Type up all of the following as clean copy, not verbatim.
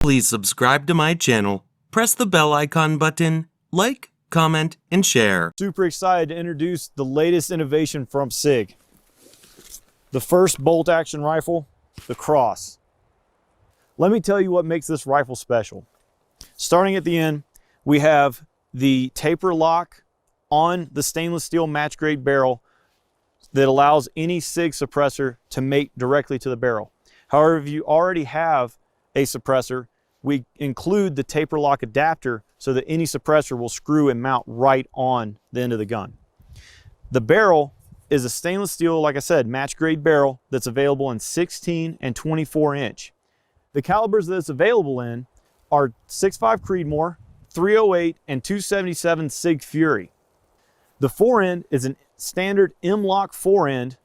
Please subscribe to my channel, press the bell icon button, like, comment, and share. Super excited to introduce the latest innovation from Sig. The first bolt action rifle, the Cross. Let me tell you what makes this rifle special. Starting at the end, we have the taper lock on the stainless steel match grade barrel that allows any Sig suppressor to mate directly to the barrel. However, if you already have a suppressor, we include the taper lock adapter so that any suppressor will screw and mount right on the end of the gun. The barrel is a stainless steel, like I said, match grade barrel that's available in 16 and 24 inch. The calibers that it's available in are 6.5 Creedmoor, 308, and 277 Sig Fury. The forend is a standard M-LOK forend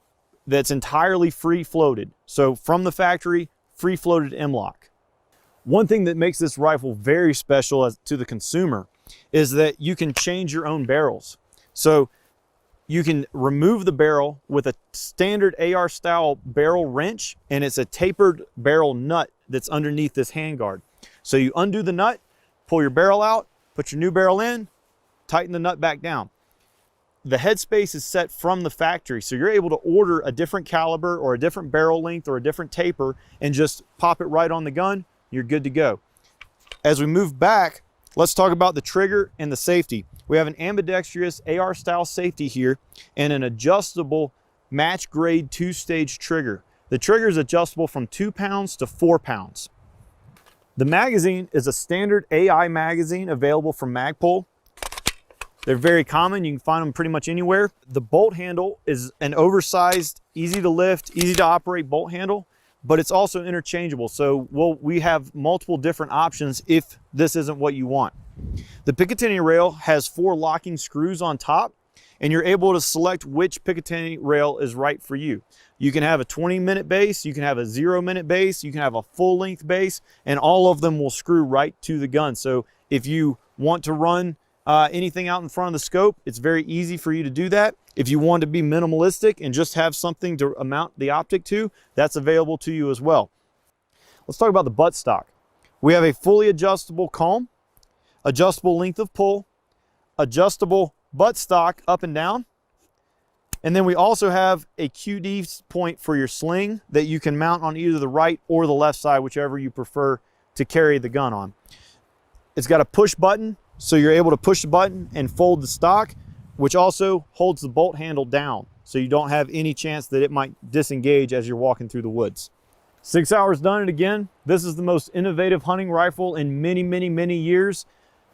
that's entirely free floated. So from the factory, free floated M-LOK. One thing that makes this rifle very special to the consumer is that you can change your own barrels. So you can remove the barrel with a standard AR style barrel wrench, and it's a tapered barrel nut that's underneath this handguard. So you undo the nut, pull your barrel out, put your new barrel in, tighten the nut back down. The headspace is set from the factory, so you're able to order a different caliber or a different barrel length or a different taper and just pop it right on the gun. You're good to go. As we move back, let's talk about the trigger and the safety. We have an ambidextrous AR style safety here and an adjustable match grade 2-stage trigger. The trigger is adjustable from 2 pounds to 4 pounds. The magazine is a standard AI magazine available from Magpul. They're very common. You can find them pretty much anywhere. The bolt handle is an oversized, easy to lift, easy to operate bolt handle, but it's also interchangeable. So we have multiple different options if this isn't what you want. The Picatinny rail has 4 locking screws on top, and you're able to select which Picatinny rail is right for you. You can have a 20-minute base, you can have a 0-minute base, you can have a full-length base, and all of them will screw right to the gun. So if you want to run anything out in front of the scope, it's very easy for you to do that. If you want to be minimalistic and just have something to mount the optic to, that's available to you as well. Let's talk about the buttstock. We have a fully adjustable comb, adjustable length of pull, adjustable buttstock up and down, and then we also have a QD point for your sling that you can mount on either the right or the left side, whichever you prefer to carry the gun on. It's got a push button, so you're able to push the button and fold the stock, which also holds the bolt handle down, so you don't have any chance that it might disengage as you're walking through the woods. Sig Sauer's done it again. This is the most innovative hunting rifle in many, many, many years.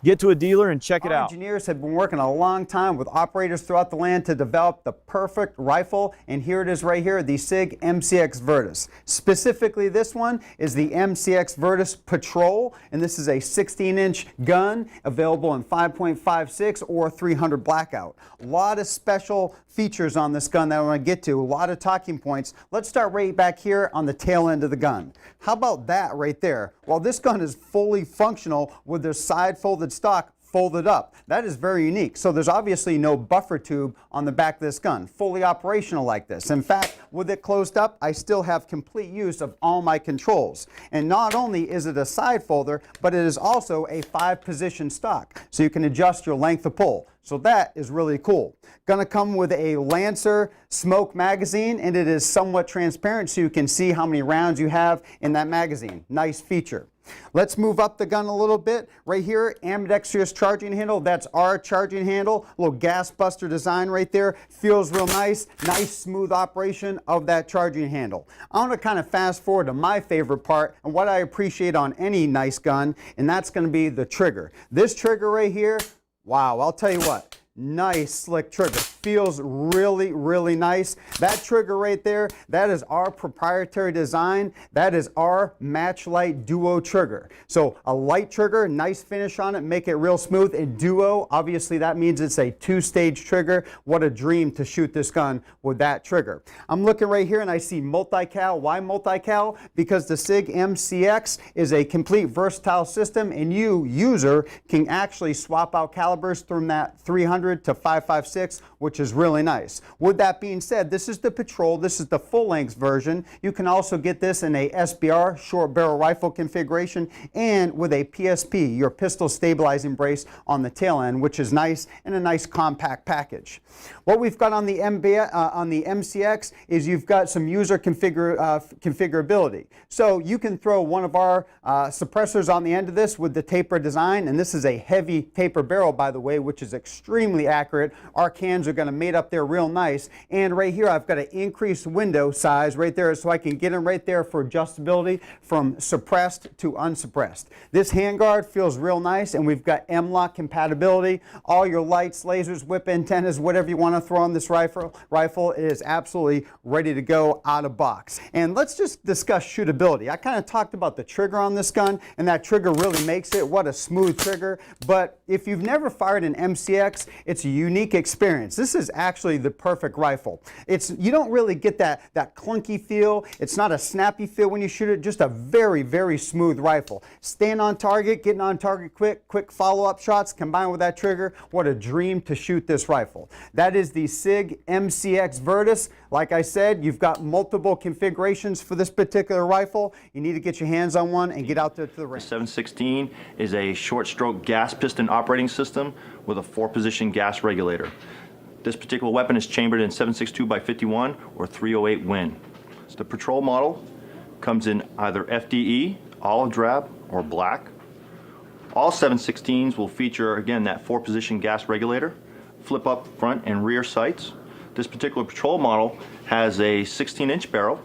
Get to a dealer and check it out. Engineers have been working a long time with operators throughout the land to develop the perfect rifle, and here it is right here, the Sig MCX Virtus. Specifically, this one is the MCX Virtus Patrol, and this is a 16-inch gun available in 5.56 or 300 blackout. A lot of special features on this gun that I want to get to, a lot of talking points. Let's start right back here on the tail end of the gun. How about that right there? Well, this gun is fully functional with their side folded stock folded up. That is very unique. So there's obviously no buffer tube on the back of this gun, fully operational like this. In fact, with it closed up, I still have complete use of all my controls. And not only is it a side folder, but it is also a 5-position stock, so you can adjust your length of pull. So that is really cool. Gonna come with a Lancer smoke magazine, and it is somewhat transparent so you can see how many rounds you have in that magazine. Nice feature. Let's move up the gun a little bit. Right here, ambidextrous charging handle. That's our charging handle. A little gas buster design right there. Feels real nice. Nice smooth operation of that charging handle. I want to kind of fast forward to my favorite part and what I appreciate on any nice gun, and that's going to be the trigger. This trigger right here, wow, I'll tell you what. Nice slick trigger. Feels really, really nice. That trigger right there, that is our proprietary design. That is our Match Light Duo trigger. So a light trigger, nice finish on it, make it real smooth. And Duo, obviously that means it's a 2-stage trigger. What a dream to shoot this gun with that trigger. I'm looking right here and I see multi-cal. Why multi-cal? Because the Sig MCX is a complete versatile system, and you, user, can actually swap out calibers from that 300 to 5.56, which which is really nice. With that being said, this is the Patrol. This is the full-length version. You can also get this in a SBR, short barrel rifle configuration, and with a PSP, your pistol stabilizing brace on the tail end, which is nice, and a nice compact package. What we've got on the MCX is you've got some user configurability. So you can throw one of our suppressors on the end of this with the taper design, and this is a heavy taper barrel, by the way, which is extremely accurate. Our cans are going to mate up there real nice, and right here I've got an increased window size right there so I can get in right there for adjustability from suppressed to unsuppressed. This handguard feels real nice, and we've got M-LOK compatibility. All your lights, lasers, whip antennas, whatever you want to throw on this rifle, it is absolutely ready to go out of box. And let's just discuss shootability. I kind of talked about the trigger on this gun, and that trigger really makes it. What a smooth trigger. But if you've never fired an MCX, it's a unique experience. This is actually the perfect rifle. You don't really get that clunky feel. It's not a snappy feel when you shoot it, just a very, very smooth rifle. Staying on target, getting on target quick follow-up shots combined with that trigger, what a dream to shoot this rifle. That is the Sig MCX Virtus. Like I said, you've got multiple configurations for this particular rifle. You need to get your hands on one and get out there to the range. The 716 is a short stroke gas piston operating system with a 4-position gas regulator. This particular weapon is chambered in 7.62x51 or 308 Win. The Patrol model comes in either FDE, olive drab, or black. All 716s will feature, again, that 4-position gas regulator, flip up front and rear sights. This particular Patrol model has a 16-inch barrel.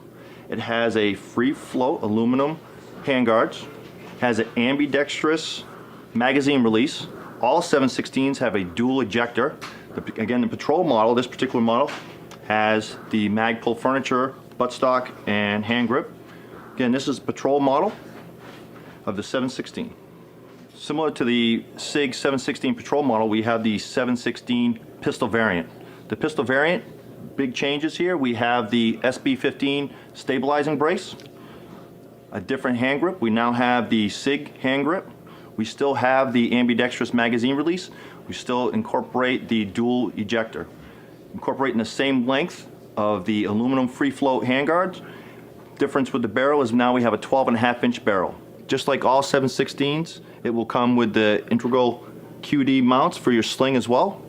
It has a free float aluminum handguards, has an ambidextrous magazine release. All 716s have a dual ejector. Again, the Patrol model, this particular model, has the Magpul furniture, buttstock, and hand grip. Again, this is the Patrol model of the 716. Similar to the Sig 716 Patrol model, we have the 716 pistol variant. The pistol variant, big changes here. We have the SB15 stabilizing brace, a different hand grip. We now have the Sig hand grip. We still have the ambidextrous magazine release. We still incorporate the dual ejector. Incorporating the same length of the aluminum free float handguards. Difference with the barrel is now we have a 12.5-inch barrel. Just like all 716s, it will come with the integral QD mounts for your sling as well.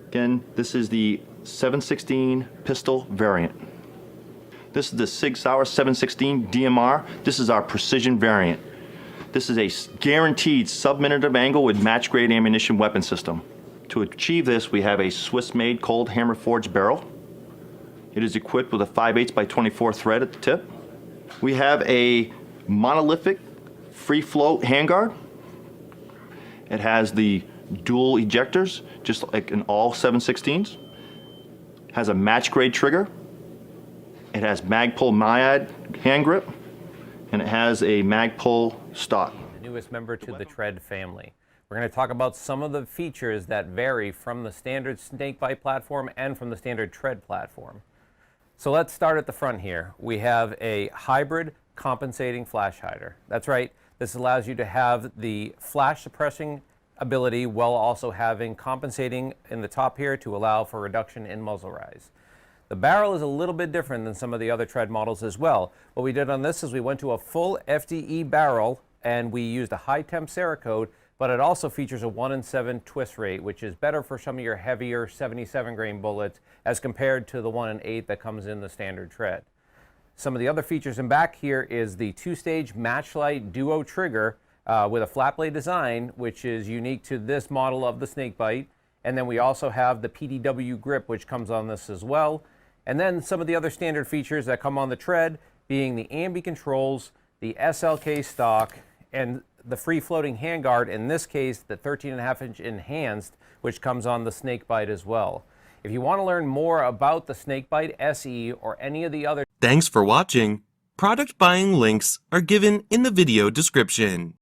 Again, this is the 716 pistol variant. This is the Sig Sauer 716 DMR. This is our precision variant. This is a guaranteed sub-minute angle with match-grade ammunition weapon system. To achieve this, we have a Swiss-made cold hammer forged barrel. It is equipped with a 5/8x24 thread at the tip. We have a monolithic free float handguard. It has the dual ejectors, just like in all 716s. Has a match-grade trigger. It has Magpul Myad hand grip, and it has a Magpul stock. The newest member to the Tread family. We're going to talk about some of the features that vary from the standard snakebite platform and from the standard Tread platform. So let's start at the front here. We have a hybrid compensating flash hider. That's right, this allows you to have the flash suppressing ability while also having compensating in the top here to allow for reduction in muzzle rise. The barrel is a little bit different than some of the other Tread models as well. What we did on this is we went to a full FDE barrel and we used a high temp Cerakote, but it also features a 1-in-7 twist rate, which is better for some of your heavier 77 grain bullets as compared to the 1-in-8 that comes in the standard Tread. Some of the other features in back here is the 2-stage matchlight duo trigger with a flat blade design, which is unique to this model of the snakebite. And then we also have the PDW grip, which comes on this as well. And then some of the other standard features that come on the Tread being the ambi controls, the SLK stock, and the free floating handguard, in this case the 13.5-inch enhanced, which comes on the snakebite as well. If you want to learn more about the snakebite SE or any of the other Thanks for watching. Product buying links are given in the video description.